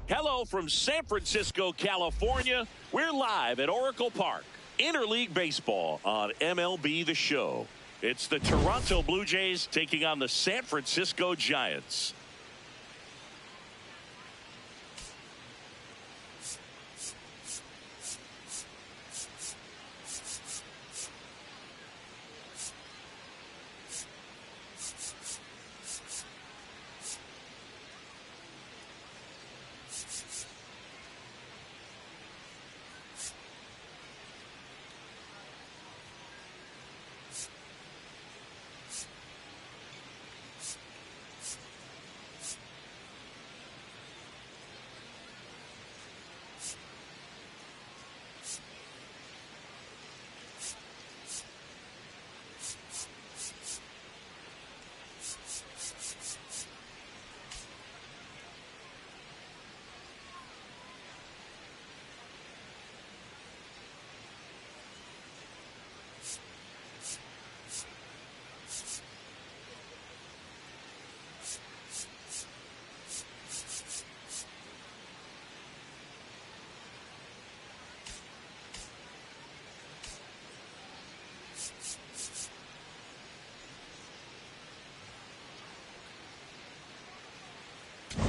Hello from San Francisco, California. We're live at Oracle Park. Interleague Baseball on MLB The Show. It's the Toronto Blue Jays taking on the San Francisco Giants.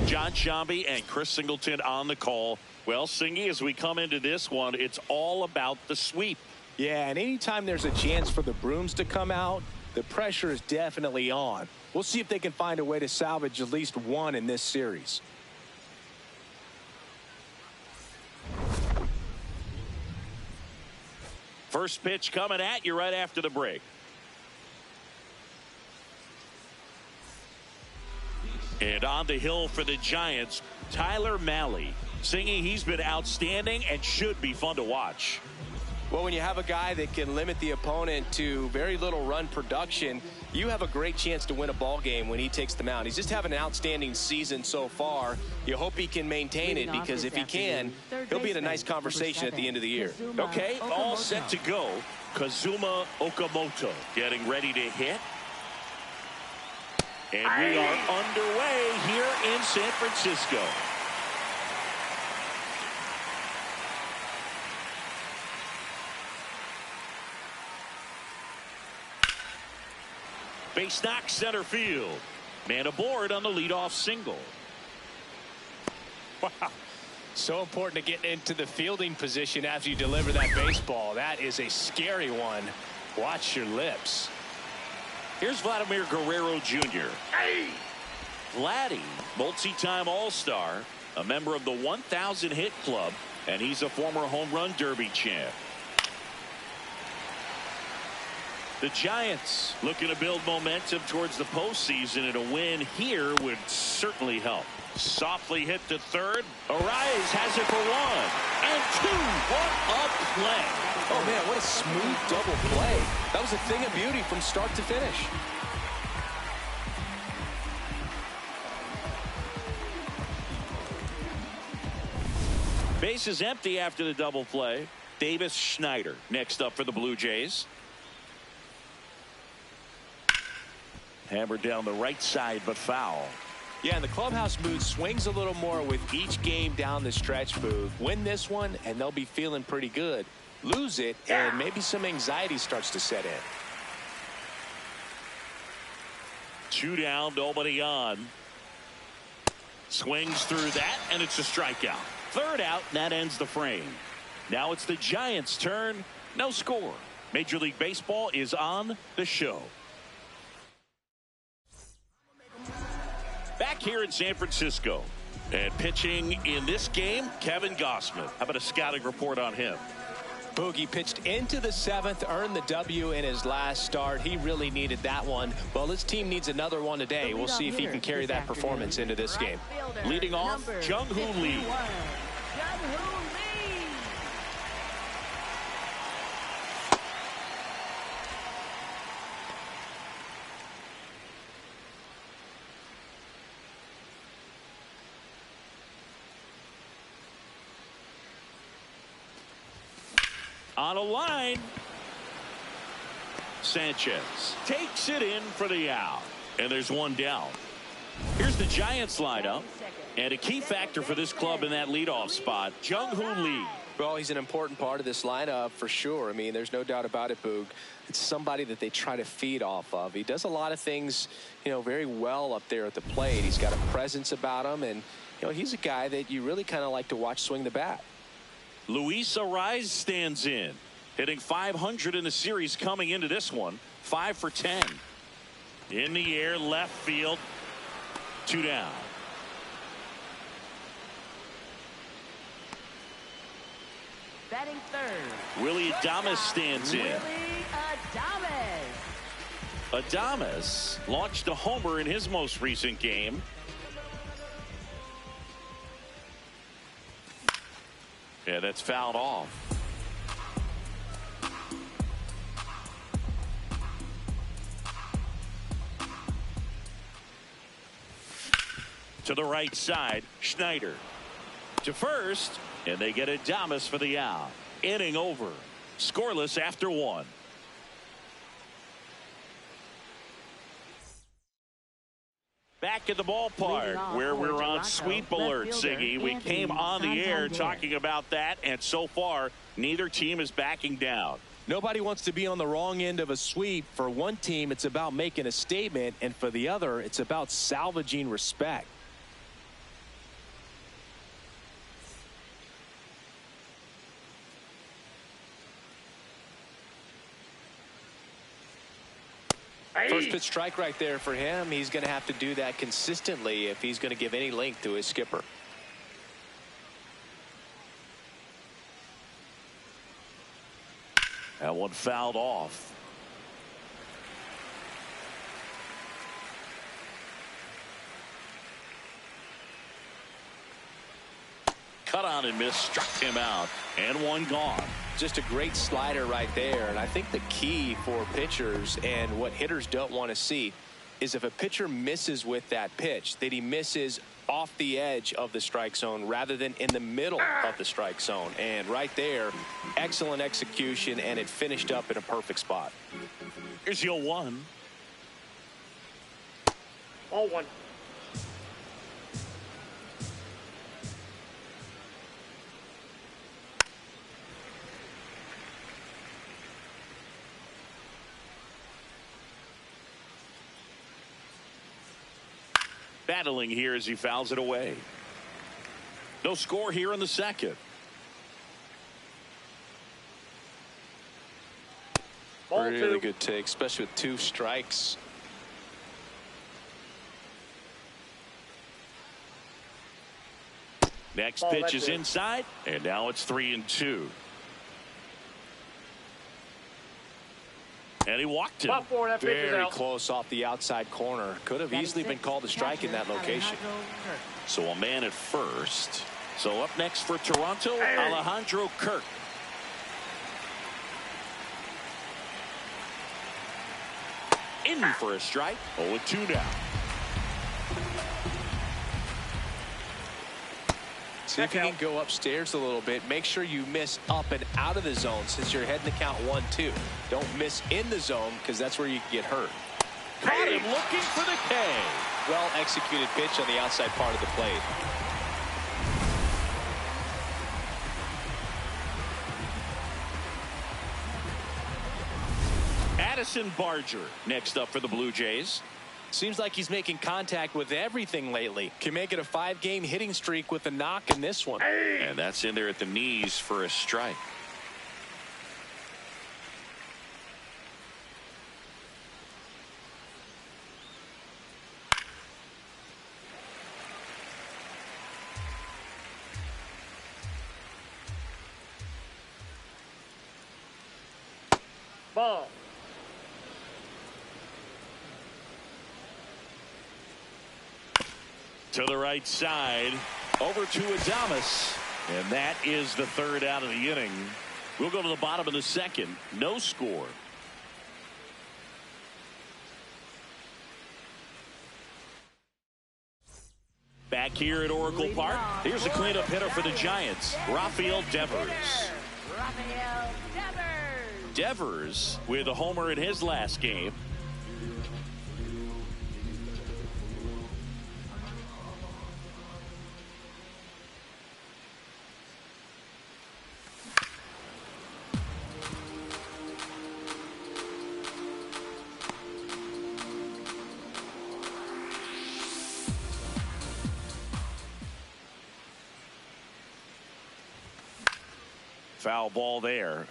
Jon Sciambi and Chris Singleton on the call. Well, Singy, as we come into this one, it's all about the sweep. Yeah, and anytime there's a chance for the Brooms to come out, the pressure is definitely on. We'll see if they can find a way to salvage at least one in this series. First pitch coming at you right after the break. And on the hill for the Giants, Tyler Mahle. Singy, he's been outstanding and should be fun to watch. Well, when you have a guy that can limit the opponent to very little run production, you have a great chance to win a ball game when he takes the mound. He's just having an outstanding season so far. You hope he can maintain it, because if he can, he'll be in a nice conversation at the end of the year. Okay, all set to go. Kazuma Okamoto getting ready to hit. And we are underway here in San Francisco. Base knock center field. Man aboard on the leadoff single. Wow. So important to get into the fielding position after you deliver that baseball. That is a scary one. Watch your lips. Here's Vladimir Guerrero Jr. Hey! Vladdy, multi-time All-Star, a member of the 1,000 hit club, and he's a former home run derby champ. The Giants looking to build momentum towards the postseason, and a win here would certainly help. Softly hit to third. Arraez has it for one and two. What a play. Oh, man, what a smooth double play. That was a thing of beauty from start to finish. Base is empty after the double play. Davis Schneider next up for the Blue Jays. Hammered down the right side, but foul. Yeah, and the clubhouse mood swings a little more with each game down the stretch, Booth. Win this one, and they'll be feeling pretty good. Lose it, and maybe some anxiety starts to set in. 2 down, nobody on. Swings through that, and it's a strikeout. 3rd out, and that ends the frame. Now it's the Giants' turn. No score. Major League Baseball is on the show. Back here in San Francisco, And pitching in this game, Kevin Gausman. How about a scouting report on him? Boogie pitched into the 7th, earned the W in his last start. He really needed that one. Well, his team needs another one today. We'll see if he can carry that performance into this game. Leading off, Jung-Hoo Lee. On a line, Sanchez takes it in for the out, and there's one down. Here's the Giants lineup, and a key factor for this club in that leadoff spot, Jung-Hoo Lee. Well, he's an important part of this lineup for sure. I mean, there's no doubt about it, Boog. It's somebody that they try to feed off of. He does a lot of things, very well up there at the plate. He's got a presence about him, and, he's a guy that you really kind of like to watch swing the bat. Luis Arraez stands in, hitting .500 in the series coming into this one. 5 for 10. In the air, left field. 2 down. Batting third, Willy Adames stands in. Willy Adames. Adames launched a homer in his most recent game. Yeah, that's fouled off. To the right side, Schneider. To first, and they get Adames for the out. Inning over. Scoreless after 1. Back at the ballpark where we're on sweep alert, Siggy. We came on the air talking about that, and so far, neither team is backing down. Nobody wants to be on the wrong end of a sweep. For one team, it's about making a statement, and for the other, it's about salvaging respect. First pitch strike right there for him. He's going to have to do that consistently if he's going to give any length to his skipper. That one fouled off. Cut on and miss, struck him out, and one gone. Just a great slider right there. And I think the key for pitchers and what hitters don't want to see is if a pitcher misses with that pitch, that he misses off the edge of the strike zone rather than in the middle of the strike zone. And right there, excellent execution, and it finished up in a perfect spot. Here's your 1. 0-1. Battling here as he fouls it away. No score here in the second. Really good take, especially with 2 strikes. Next pitch is inside, and now it's 3-2. And he walked him. Very close off the outside corner. Could have easily been called a strike in that location. So a man at first. So up next for Toronto, Alejandro Kirk. In for a strike. 0-2 now. See if you can go upstairs a little bit. Make sure you miss up and out of the zone since you're heading to count 1-2. Don't miss in the zone because that's where you can get hurt. Caught him looking for the K. Well executed pitch on the outside part of the plate. Addison Barger next up for the Blue Jays. Seems like he's making contact with everything lately. Can make it a 5-game hitting streak with a knock in this one. And that's in there at the knees for a strike. Ball. To the right side, over to Adames, and that is the third out of the inning. We'll go to the bottom of the second. No score. Back here at Oracle Park, here's a cleanup hitter for the Giants, Rafael Devers. Rafael Devers. Devers with a homer in his last game. Foul ball there.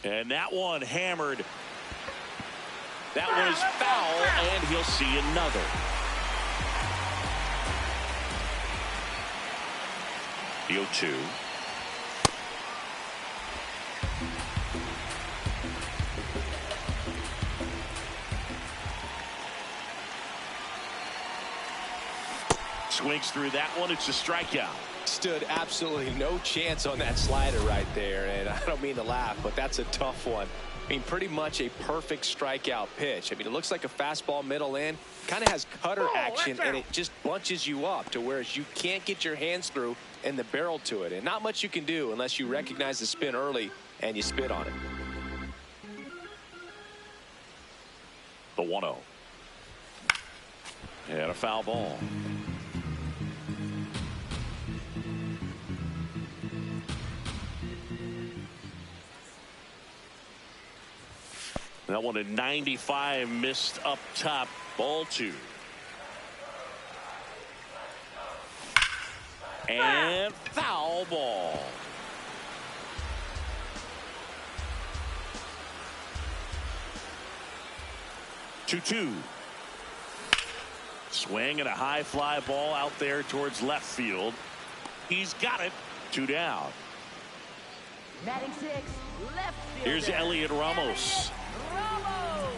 And that one hammered. That one is foul, and he'll see another. The 0-2. Swings through that one. It's a strikeout. Stood absolutely no chance on that slider right there, and I don't mean to laugh, but that's a tough one. I mean, pretty much a perfect strikeout pitch. I mean, it looks like a fastball middle in, kind of has cutter action, and it just bunches you up to where you can't get your hands through and the barrel to it, and not much you can do unless you recognize the spin early and you spit on it. The 1-0. And a foul ball. That one at 95, missed up top. Ball 2. And foul ball. Two. Swing and a high fly ball out there towards left field. He's got it. 2 down. Batting 6, left fielder. Here's Elliot Ramos. Ramos.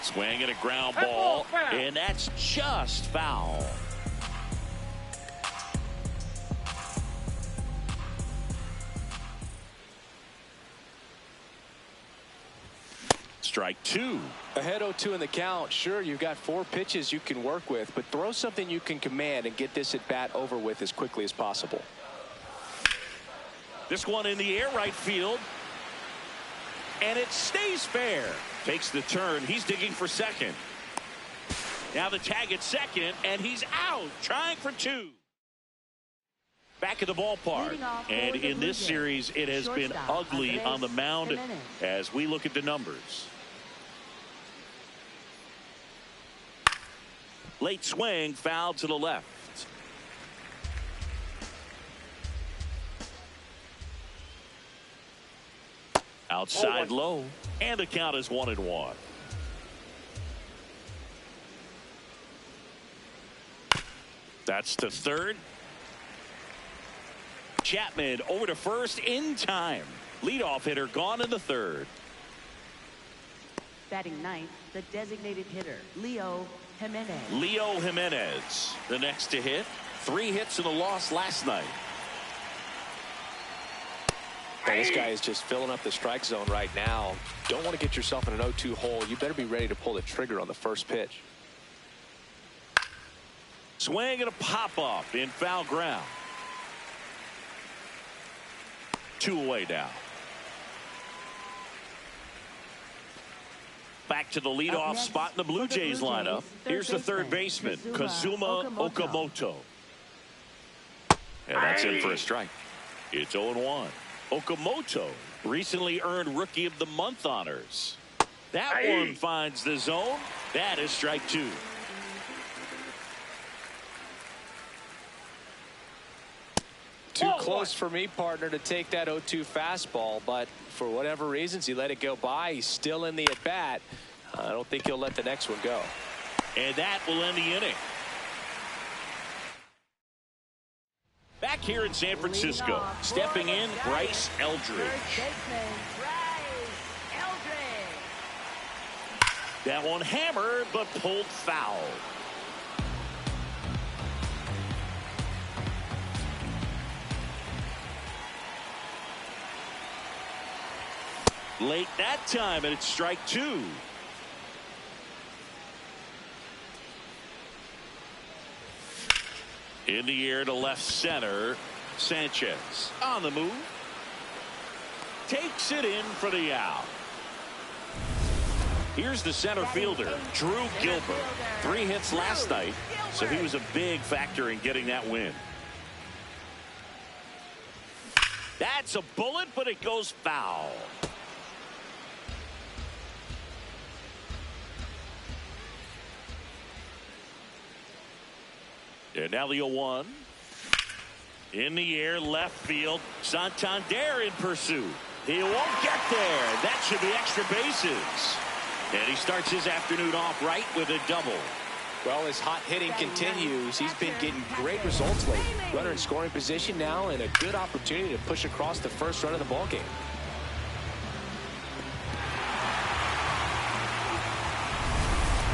Swing and a ground ball, and that's just foul. Strike 2. Ahead 0-2 in the count. Sure, you've got 4 pitches you can work with, but throw something you can command and get this at bat over with as quickly as possible. This one in the air, right field, and it stays fair. Takes the turn. He's digging for second. Now the tag at second, and he's out, trying for 2. Back at the ballpark, and in this series, it has been ugly on the mound as we look at the numbers. Late swing, foul to the left. Outside low, and the count is 1-1. That's to third. Chapman over to first in time. Leadoff hitter gone in the third. Batting 9th, the designated hitter, Leo Jimenez. Leo Jimenez, the next to hit. 3 hits in the loss last night. And this guy is just filling up the strike zone right now. Don't want to get yourself in an 0-2 hole. You better be ready to pull the trigger on the first pitch. Swing and a pop-up in foul ground. 2 away now. Back to the leadoff spot in the Blue Jays lineup. Here's the third baseman, Kazuma Okamoto. And that's in for a strike. It's 0-1. Okamoto recently earned Rookie of the Month honors. That one finds the zone. That is strike 2. Too close for me, partner, to take that 0-2 fastball, but for whatever reasons, he let it go by. He's still in the at-bat. I don't think he'll let the next one go. And that will end the inning. Back here in San Francisco, stepping in, Bryce Eldridge. That one hammered, but pulled foul. Late that time, and it's strike two. In the air to left center. Sanchez on the move. Takes it in for the out. Here's the center fielder, Drew Gilbert. 3 hits last night, so he was a big factor in getting that win. That's a bullet, but it goes foul. And now the 0-1. In the air, left field. Santander in pursuit. He won't get there. That should be extra bases. And he starts his afternoon off right with a double. Well, his hot hitting continues. He's been getting great results lately. Runner in scoring position now, and a good opportunity to push across the first run of the ballgame.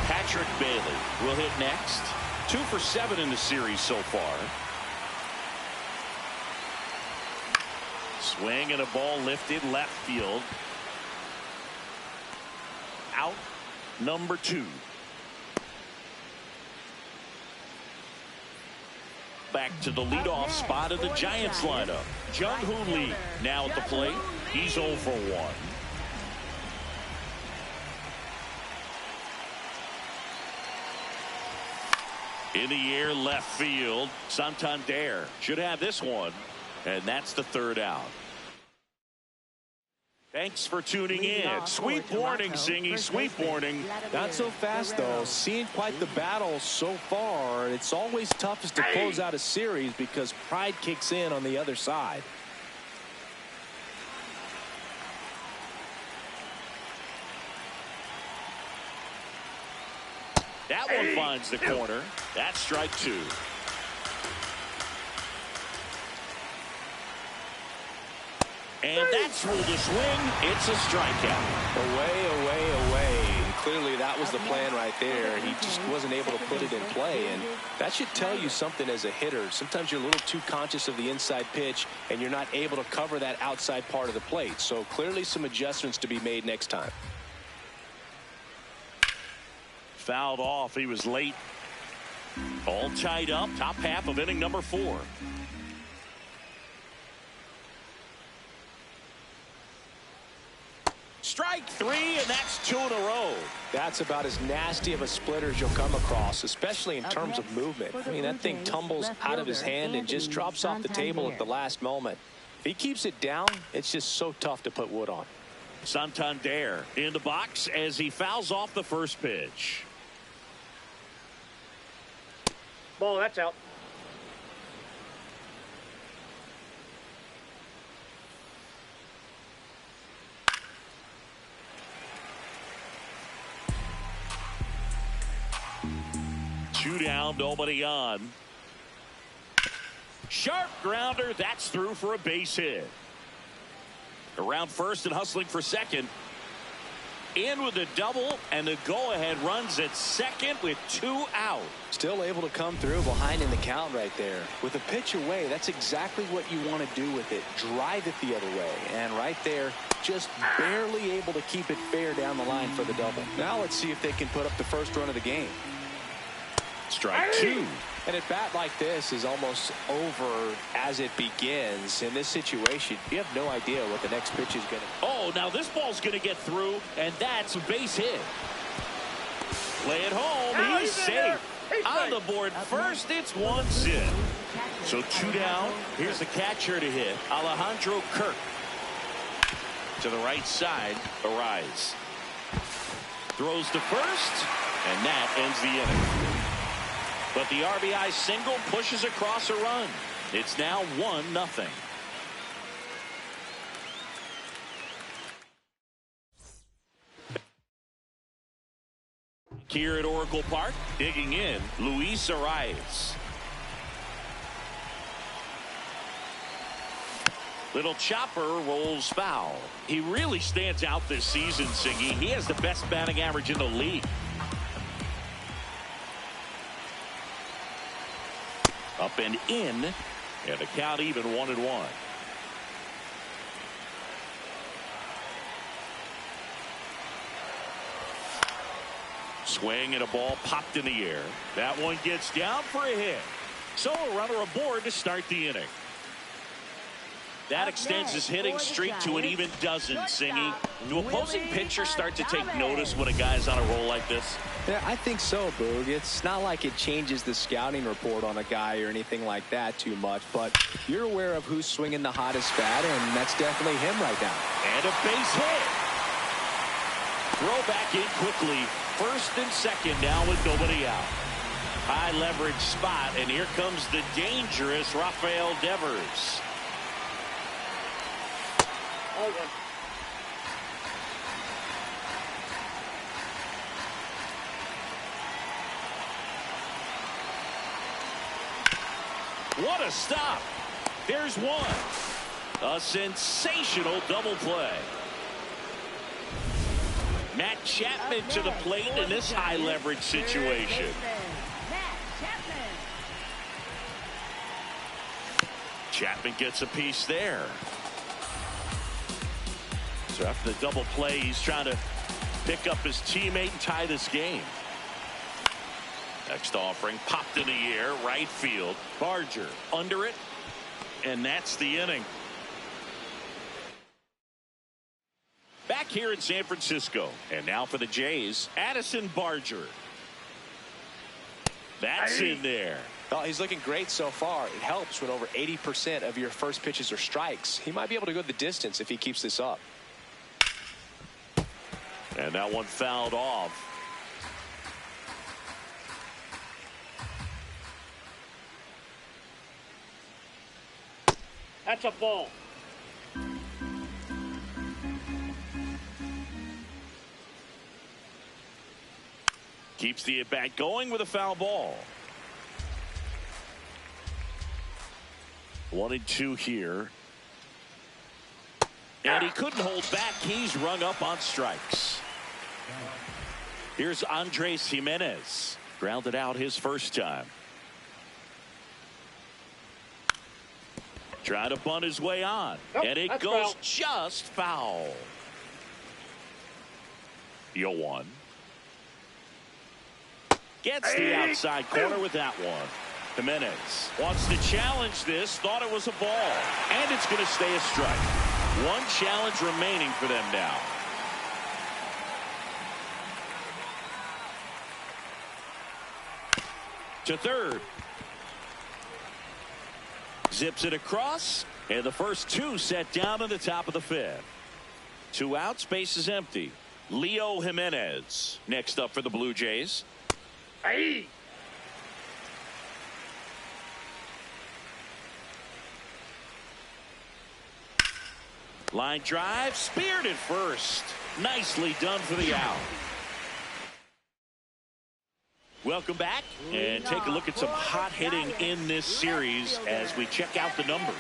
Patrick Bailey will hit next. 2 for 7 in the series so far. Swing and a ball lifted left field. Out number 2. Back to the leadoff spot of the Giants lineup. Jung-Hoo Lee now at the plate. He's 0 for 1. In the air, left field. Santander should have this one. And that's the 3rd out. Thanks for tuning in. Sweep warning, Singy. Sweep warning. Not so fast, though. Seeing quite the battle so far. It's always toughest to close out a series because pride kicks in on the other side. That one finds the corner. That's strike 2. And that's ruled a swing. It's a strikeout. Away. And clearly that was the plan right there. He just wasn't able to put it in play. And that should tell you something as a hitter. Sometimes you're a little too conscious of the inside pitch, and you're not able to cover that outside part of the plate. So clearly some adjustments to be made next time. Fouled off. He was late. All tied up. Top half of inning number 4. Strike 3, and that's 2 in a row. That's about as nasty of a splitter as you'll come across, especially in terms of movement. I mean, that thing tumbles out of his hand and just drops off the table at the last moment. If he keeps it down, it's just so tough to put wood on. Santander in the box as he fouls off the first pitch. Ball, that's out. Two down, nobody on. Sharp grounder. That's through for a base hit. Around first and hustling for second. In with a double, and the go-ahead runs at second with 2 out. Still able to come through behind in the count right there. With a pitch away, that's exactly what you want to do with it. Drive it the other way. And right there, just barely able to keep it fair down the line for the double. Now let's see if they can put up the first run of the game. Strike 2. And at bat like this is almost over as it begins. In this situation, you have no idea what the next pitch is going to be. Oh, now this ball's going to get through, and that's a base hit. Play it home. He's safe. On the board first, it's 1 zip. So 2 down. Here's the catcher to hit. Alejandro Kirk. To the right side, Arise. Throws to first, and that ends the inning. But the RBI single pushes across a run. It's now 1-0. Here at Oracle Park, digging in, Luis Arraez. Little chopper rolls foul. He really stands out this season, Singy. He has the best batting average in the league. Up and in, and the count even 1-1. Swing and a ball popped in the air. That one gets down for a hit. So a runner aboard to start the inning. That extends his hitting streak to an even dozen, Singy. Do opposing pitchers start to take notice when a guy's on a roll like this? Yeah, I think so, Boog. It's not like it changes the scouting report on a guy or anything like that too much, but you're aware of who's swinging the hottest bat, and that's definitely him right now. And a base hit. Throw back in quickly. First and second now with nobody out. High leverage spot, and here comes the dangerous Rafael Devers. Oh, yeah. What a stop. There's one. A sensational double play. Matt Chapman to the plate in this high leverage situation. Chapman gets a piece there. So after the double play, he's trying to pick up his teammate and tie this game. Next offering popped in the air, right field. Barger under it, and that's the inning. Back here in San Francisco, and now for the Jays, Addison Barger. That's in there. Oh, he's looking great so far. It helps when over 80% of your first pitches are strikes. He might be able to go the distance if he keeps this up. And that one fouled off. That's a ball. Keeps the at-bat going with a foul ball. 1-2 here. And he couldn't hold back. He's rung up on strikes. Here's Andres Gimenez. Grounded out his first time. Trying to bunt his way on. Nope, and it goes foul. just foul. 0-1. Gets the outside corner with that one. Gimenez wants to challenge this. Thought it was a ball. And it's going to stay a strike. One challenge remaining for them now. To third. Zips it across. And the first two set down in the top of the fifth. 2 outs. Base is empty. Leo Jimenez next up for the Blue Jays. Hey. Line drive, speared at first. Nicely done for the out. Welcome back and take a look at some hot hitting in this series as we check out the numbers.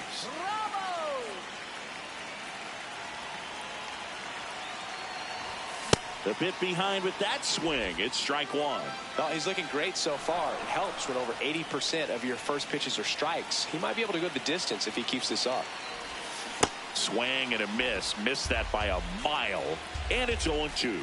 The bit behind with that swing. It's strike one. Oh, he's looking great so far. It helps when over 80% of your first pitches are strikes. He might be able to go the distance if he keeps this up. Swing and a miss. Missed that by a mile. And it's 0-2.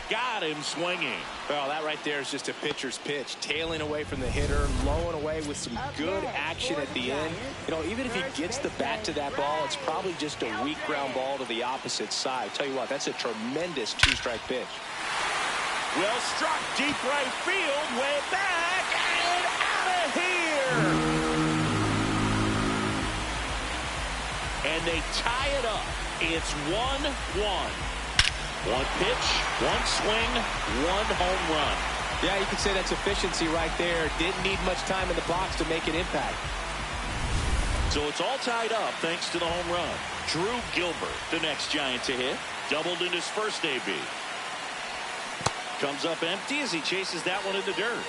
Got him swinging. Well, that right there is just a pitcher's pitch. Tailing away from the hitter, lowing away with some good action at the end. You know, even if he gets the bat to that ball, it's probably just a weak ground ball to the opposite side. Tell you what, that's a tremendous 2-strike pitch. Well struck, deep right field, way back, and out of here. And they tie it up. It's 1-1. One pitch, one swing, one home run. Yeah, you could say that's efficiency right there. Didn't need much time in the box to make an impact. So it's all tied up thanks to the home run. Drew Gilbert, the next Giant to hit. Doubled in his first AB. Comes up empty as he chases that one in the dirt.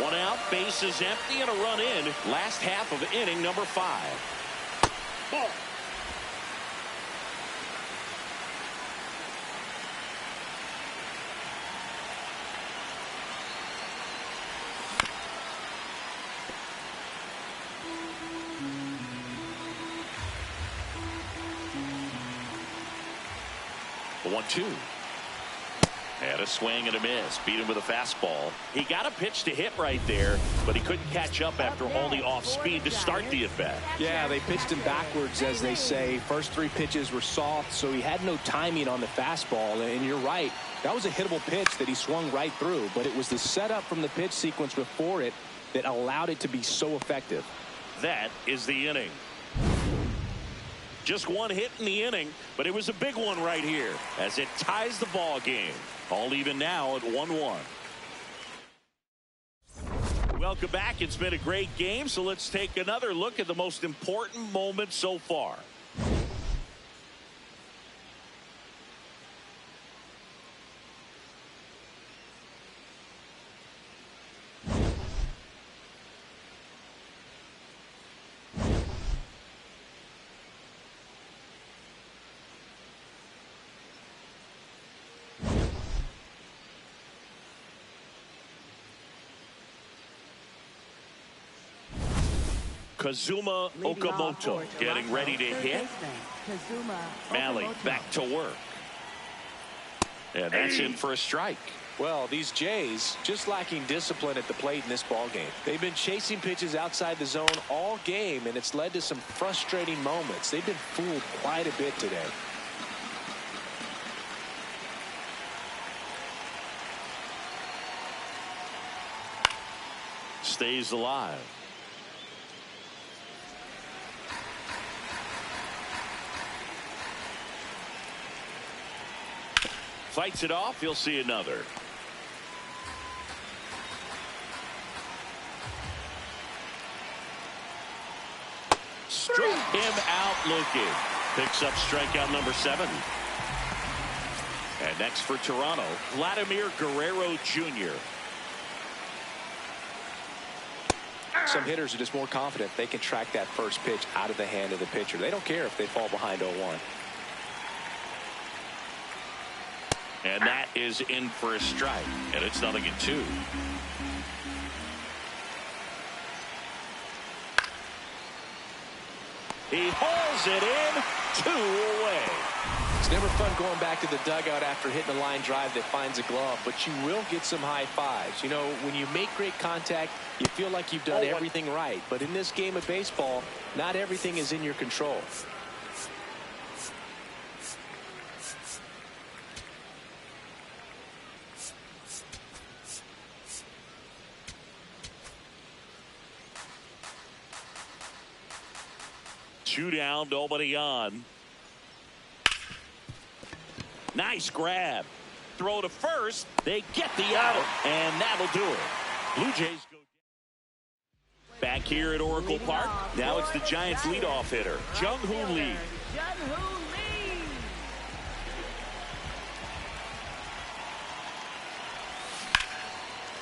One out, base is empty, and a run in. Last half of inning number 5. Ball. The 1-2. And a swing and a miss. Beat him with a fastball. He got a pitch to hit right there, but he couldn't catch up after holding off speed to start the at-bat. Yeah, they pitched him backwards, as they say. First 3 pitches were soft, so he had no timing on the fastball. And you're right, that was a hittable pitch that he swung right through, but it was the setup from the pitch sequence before it that allowed it to be so effective. That is the inning. Just one hit in the inning, but it was a big one right here as it ties the ball game. All even now at 1-1. Welcome back. It's been a great game, so let's take another look at the most important moment so far. Kazuma Okamoto getting ready to hit. Malley back to work. And that's in for a strike. Well, these Jays just lacking discipline at the plate in this ball game. They've been chasing pitches outside the zone all game, and it's led to some frustrating moments. They've been fooled quite a bit today. Stays alive. Fights it off. He'll see another. Struck him out looking. Picks up strikeout number 7. And next for Toronto, Vladimir Guerrero Jr. Some hitters are just more confident they can track that first pitch out of the hand of the pitcher. They don't care if they fall behind 0-1. And that is in for a strike. And it's 0-2. He hauls it in. 2 away. It's never fun going back to the dugout after hitting a line drive that finds a glove, but you will get some high fives. You know, when you make great contact, you feel like you've done everything right. But in this game of baseball, not everything is in your control. Two down, nobody on. Nice grab. Throw to first. They get the out, and that'll do it. Blue Jays go back here at Oracle Park. Now it's the Giants leadoff hitter, Jung-Hoo Lee.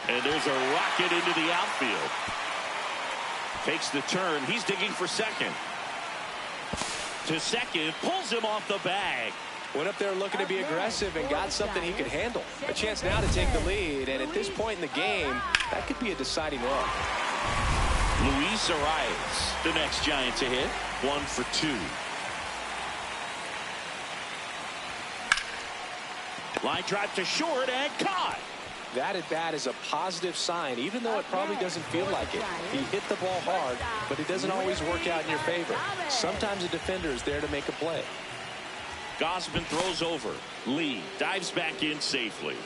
And there's a rocket into the outfield. Takes the turn. He's digging for second. To second, pulls him off the bag. Went up there looking to be aggressive and got something he could handle. A chance now to take the lead, and at this point in the game, that could be a deciding run. Luis Arias, the next Giant to hit. 1 for 2. Line drive to short and caught. That at bat is a positive sign, even though it probably doesn't feel like it. He hit the ball hard, but it doesn't always work out in your favor. Sometimes a defender is there to make a play. Gausman throws over. Lee dives back in safely.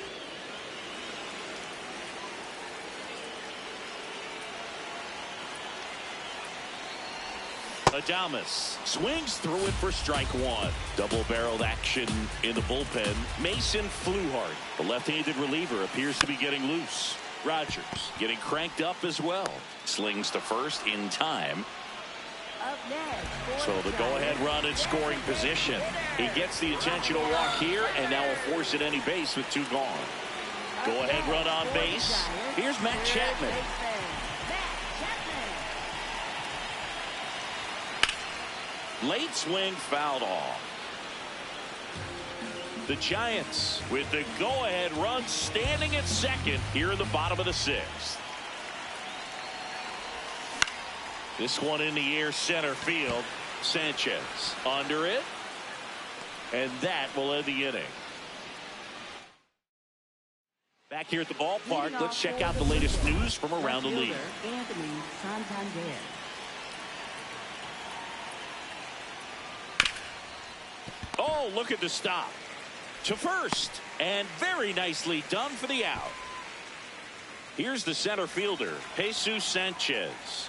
Adames swings through it for strike one. Double-barreled action in the bullpen. Mason Fluhardt, the left-handed reliever, appears to be getting loose. Rogers getting cranked up as well. Slings to first in time. Up next, So the go-ahead run in scoring position. He gets the intentional walk here and now will force at any base with two gone. Go-ahead run on base. Here's Matt Chapman. Late swing fouled off. The Giants with the go-ahead run standing at second here in the bottom of the sixth. This one in the air center field. Sanchez under it. And that will end the inning. Back here at the ballpark, let's check out the latest news from around the league. Anthony Santander. Oh, look at the stop. To first. And very nicely done for the out. Here's the center fielder, Jesus Sanchez.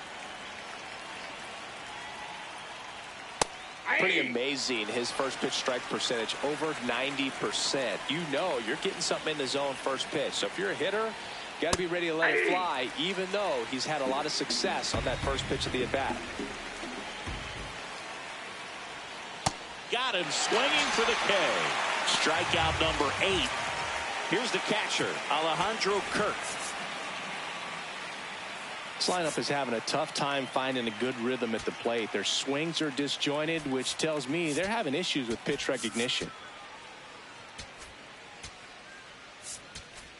Pretty amazing, his first pitch strike percentage, over 90%. You know you're getting something in the zone first pitch. So if you're a hitter, you got to be ready to let it fly, even though he's had a lot of success on that first pitch of the at-bat. Got him swinging for the K. Strikeout number 8. Here's the catcher, Alejandro Kirk. This lineup is having a tough time finding a good rhythm at the plate. Their swings are disjointed, which tells me they're having issues with pitch recognition.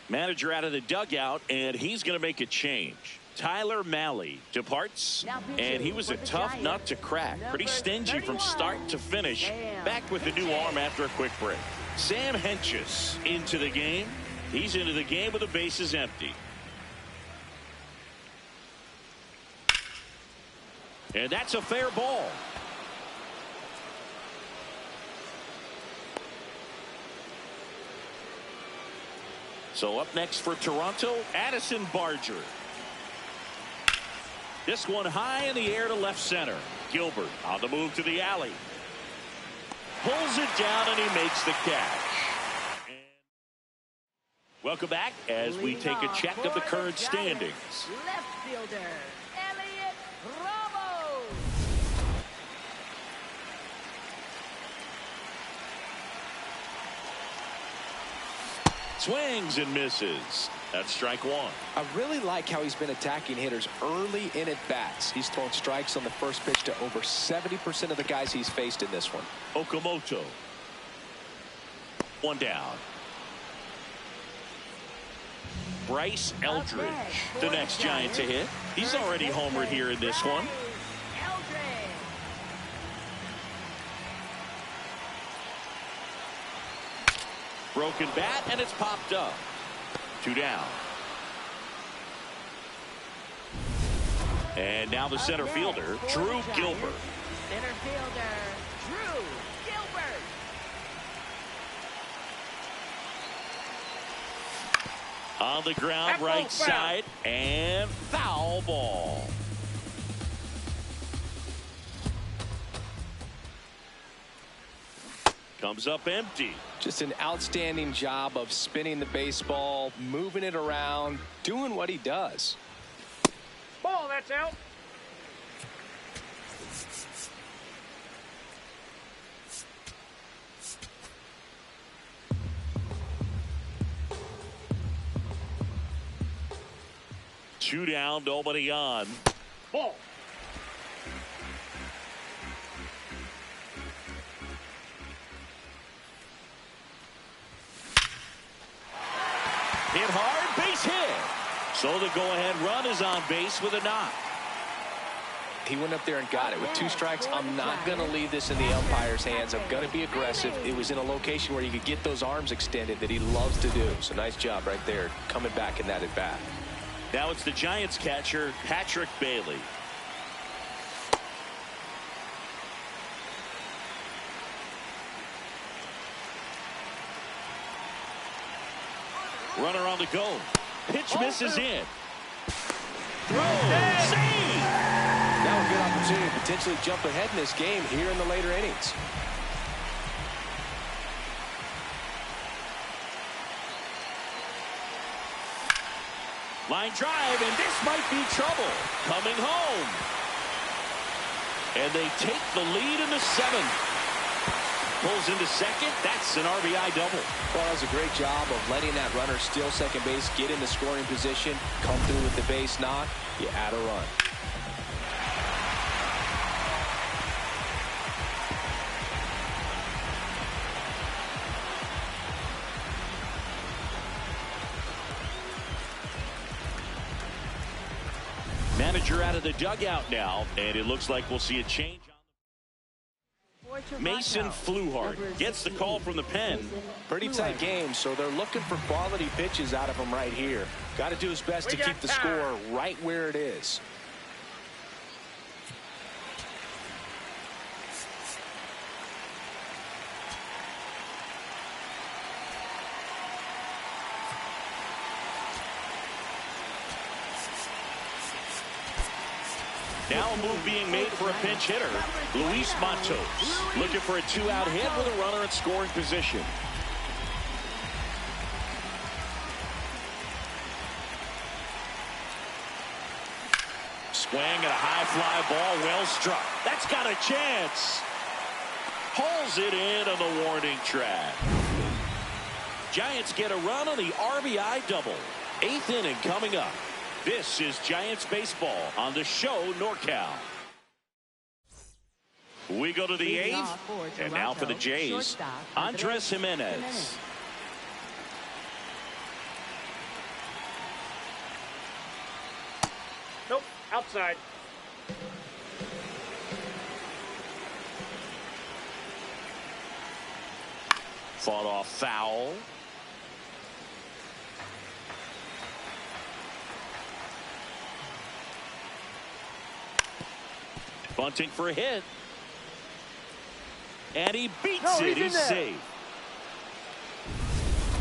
Manager out of the dugout, and he's going to make a change. Tyler Mahle departs, and he was a tough nut to crack. Pretty stingy from start to finish. Back with the new arm after a quick break. Sam Hentges into the game. He's into the game with the bases empty. And that's a fair ball. So up next for Toronto, Addison Barger. This one high in the air to left center. Gilbert on the move to the alley. Pulls it down and he makes the catch. And welcome back as we take a check of the current standings. Left fielder, Elliot Ramos. Swings and misses. That's strike one. I really like how he's been attacking hitters early in at-bats. He's thrown strikes on the first pitch to over 70% of the guys he's faced in this one. Okamoto. One down. Bryce Eldridge, the next Giant to hit. He's already homered here in this one. Broken bat, and it's popped up. Two down. And now the center fielder, Drew Gilbert. Center fielder, Drew Gilbert. On the ground, right side, and foul ball. Comes up empty. Just an outstanding job of spinning the baseball, moving it around, doing what he does. Ball, that's out. Two down, nobody on. Ball. Hit hard, base hit. So the go-ahead run is on base with a knock. He went up there and got it. With two strikes, I'm not going to leave this in the umpire's hands. I'm going to be aggressive. It was in a location where you could get those arms extended that he loves to do. So nice job right there, coming back in that at bat. Now it's the Giants catcher, Patrick Bailey. Runner on the go. Pitch misses in. Throw. Save. That was a good opportunity to potentially jump ahead in this game here in the later innings. Line drive, and this might be trouble. Coming home. And they take the lead in the 7th. Pulls into second. That's an RBI double. Well, that was a great job of letting that runner steal second base, get in the scoring position, come through with the base knock. You add a run. Manager out of the dugout now, and it looks like we'll see a change. Mason Fluhart gets the call from the pen. Pretty tight game, so they're looking for quality pitches out of him right here. Got to do his best to keep the score right where it is. Now a move being made for a pinch hitter. Luis Matos looking for a 2-out hit with a runner in scoring position. Swing and a high fly ball, well struck. That's got a chance. Hauls it in on the warning track. Giants get a run on the RBI double. 8th inning coming up. This is Giants baseball on the show NorCal. We go to the 8th, and now for the Jays, Andres Gimenez. Nope, outside. Fought off foul. Bunting for a hit. And he beats it. He's safe.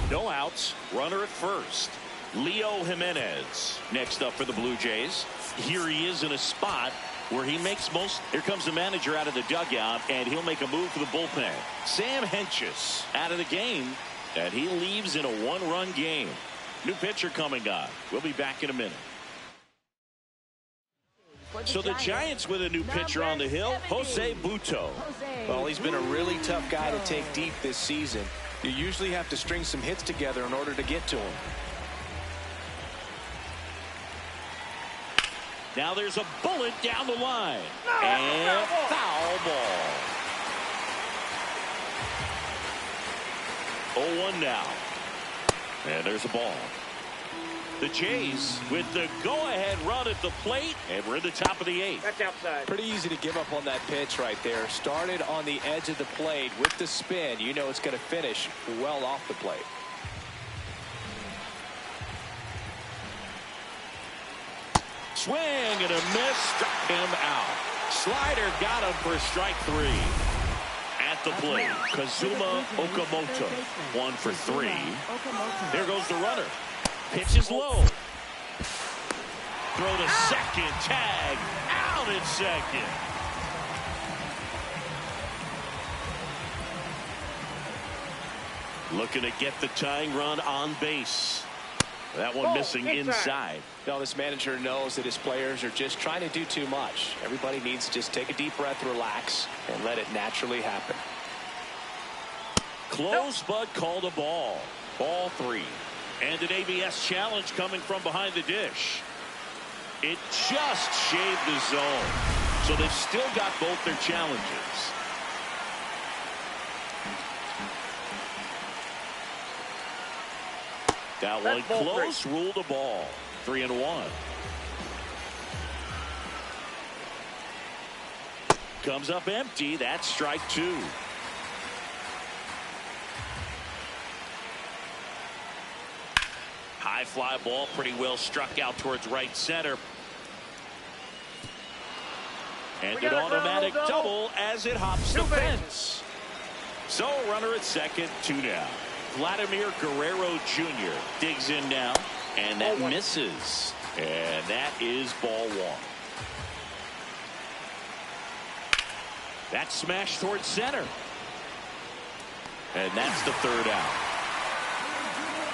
No outs. Runner at first. Leo Jimenez next up for the Blue Jays. Here he is in a spot where he makes most. Here comes the manager out of the dugout, and he'll make a move for the bullpen. Sam Hentges out of the game, and he leaves in a 1-run game. New pitcher coming up. We'll be back in a minute. So the Giants with a new pitcher on the hill, Jose Butto. Well, he's been a really tough guy to take deep this season. You usually have to string some hits together in order to get to him. Now there's a bullet down the line. And foul ball. 0-1 now. And there's a ball. The Jays with the go-ahead run at the plate, and we're in the top of the 8th. That's outside. Pretty easy to give up on that pitch right there. Started on the edge of the plate with the spin. You know it's going to finish well off the plate. Swing and a miss, struck him out. Slider got him for strike 3. At the plate, Kazuma Okamoto, 1 for 3. There goes the runner. Pitch is low. Throw to second. Tag. Out at second. Looking to get the tying run on base. That one missing inside. Now this manager knows that his players are just trying to do too much. Everybody needs to just take a deep breath, relax, and let it naturally happen. Close, but called a ball. Ball 3. And an ABS challenge coming from behind the dish. It just shaved the zone. So they've still got both their challenges. That one close, ruled a ball. 3-1. Comes up empty. That's strike 2. High fly ball, pretty well struck out towards right center. And an automatic double as it hops the fence. So runner at second, 2 down. Vladimir Guerrero Jr. digs in now, and that misses. And that is ball 1. That smash towards center. And that's the third out.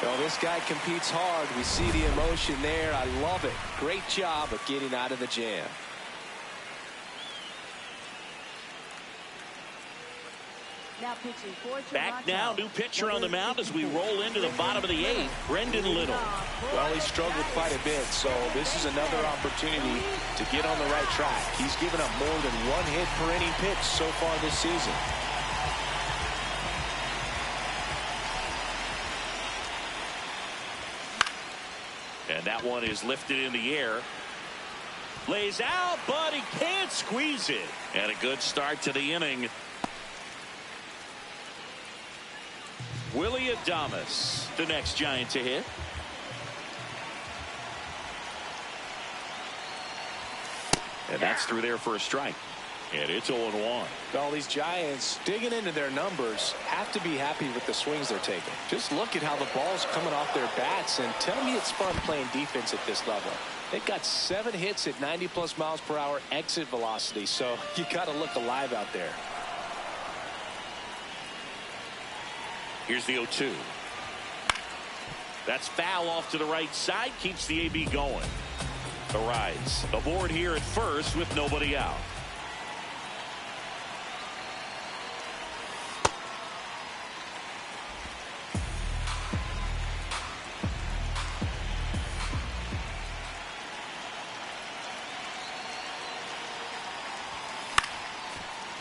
Well, this guy competes hard. We see the emotion there. I love it. Great job of getting out of the jam. Now pitching for Back Toronto. now, new pitcher on the mound as we roll into the bottom of the eighth. Brendan Little. Well, he struggled quite a bit, so this is another opportunity to get on the right track. He's given up more than 1 hit per inning pitch so far this season. And that one is lifted in the air. Lays out, but he can't squeeze it. And a good start to the inning. Willy Adames, the next Giant to hit. And that's through there for a strike. And it's 0-1. All these Giants digging into their numbers have to be happy with the swings they're taking. Just look at how the ball's coming off their bats and tell me it's fun playing defense at this level. They've got 7 hits at 90+ miles per hour exit velocity, so you got to look alive out there. Here's the 0-2. That's foul off to the right side. Keeps the AB going. The Rides aboard here at first with nobody out.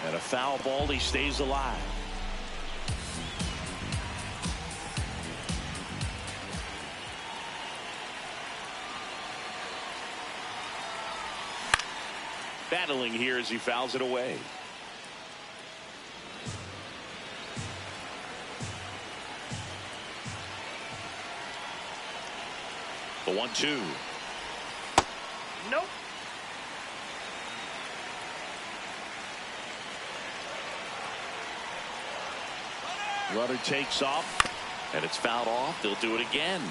And a foul ball. He stays alive. Battling here as he fouls it away. The 1-2. Nope. Runner takes off, and it's fouled off. They'll do it again.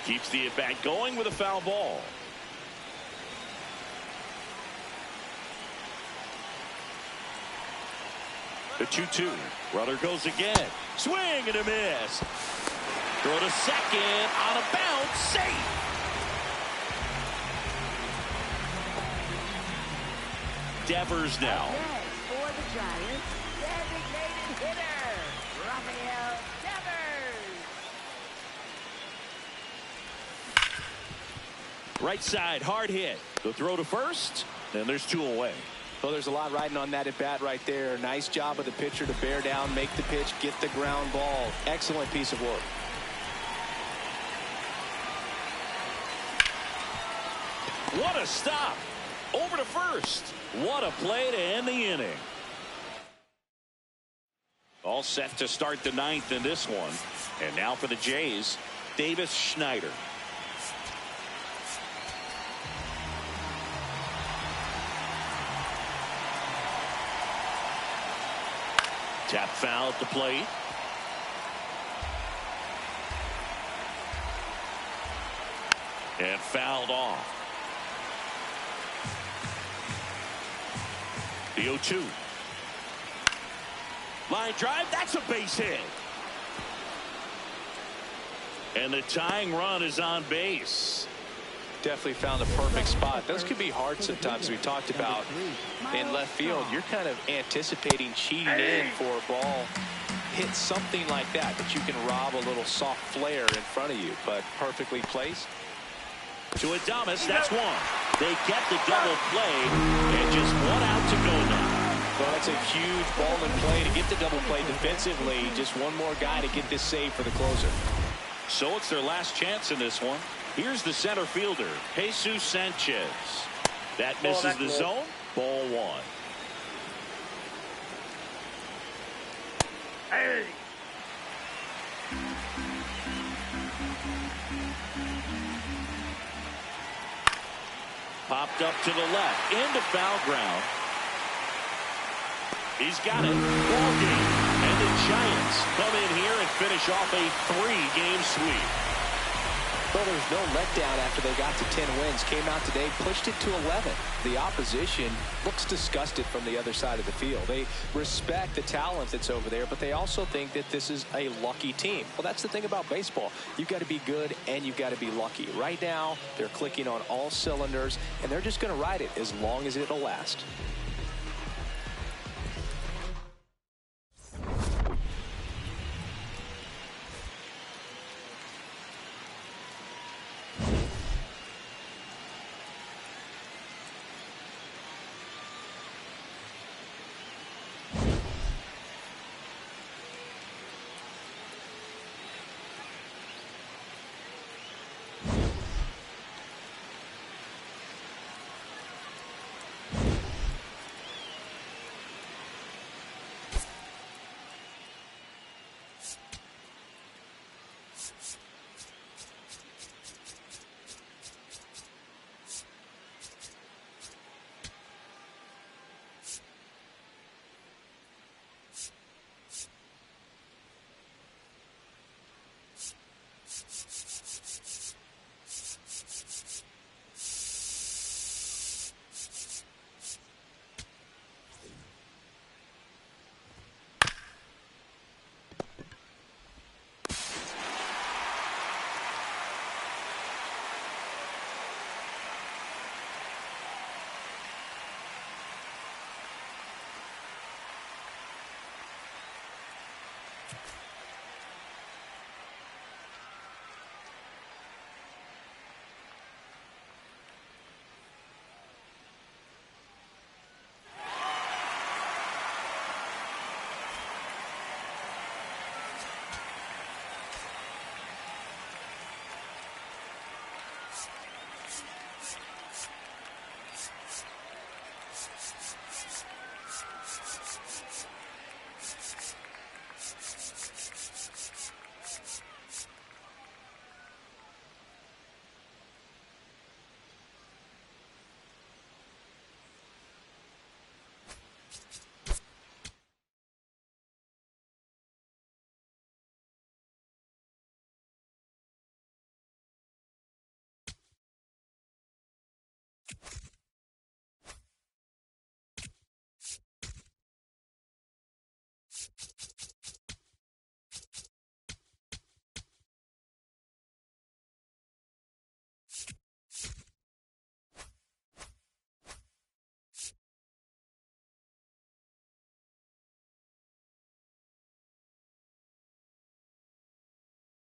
Keeps the at-bat going with a foul ball. The 2-2. Runner goes again. Swing and a miss. Throw to second on a bounce. Safe. Devers now. Next for the Giants, designated hitter, Rafael Devers. Right side, hard hit. The throw to first, and there's 2 away. Well, there's a lot riding on that at bat right there. Nice job of the pitcher to bear down, make the pitch, get the ground ball. Excellent piece of work. What a stop. Over to first. What a play to end the inning. All set to start the 9th in this one. And now for the Jays, Davis Schneider. Tap foul at the plate. And fouled off. The 0-2. Line drive. That's a base hit. And the tying run is on base. Definitely found a perfect spot. Those could be hard sometimes. We talked about in left field. You're kind of anticipating cheating in for a ball. Hit something like that, but you can rob a little soft flare in front of you, but perfectly placed. To Adames, that's one. They get the double play, and just 1 out to go now. Well, that's a huge ball in play to get the double play defensively. Just one more guy to get this save for the closer. So it's their last chance in this one. Here's the center fielder, Jesus Sanchez. That misses the zone. Ball 1. Hey. Popped up to the left, into foul ground. He's got it. Ball game. And Giants come in here and finish off a 3-game sweep. Well, there's no letdown after they got to 10 wins. Came out today, pushed it to 11. The opposition looks disgusted from the other side of the field. They respect the talent that's over there, but they also think that this is a lucky team. Well, that's the thing about baseball. You've got to be good and you've got to be lucky. Right now, they're clicking on all cylinders, and they're just going to ride it as long as it'll last.